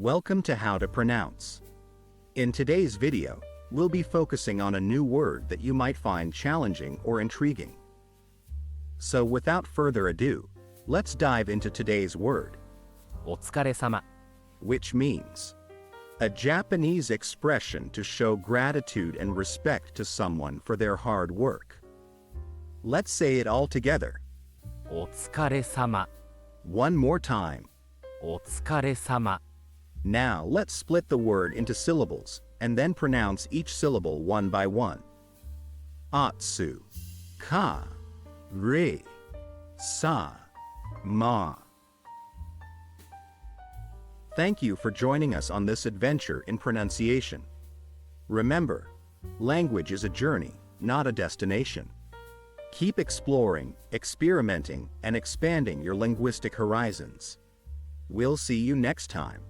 Welcome to How to Pronounce. In today's video, we'll be focusing on a new word that you might find challenging or intriguing. So without further ado, let's dive into today's word, お疲れ様 which means a Japanese expression to show gratitude and respect to someone for their hard work. Let's say it all together. お疲れ様 One more time. お疲れ様 Now let's split the word into syllables and then pronounce each syllable one by one. Otsukaresama. Thank you for joining us on this adventure in pronunciation. Remember, language is a journey, not a destination. Keep exploring, experimenting, and expanding your linguistic horizons. We'll see you next time.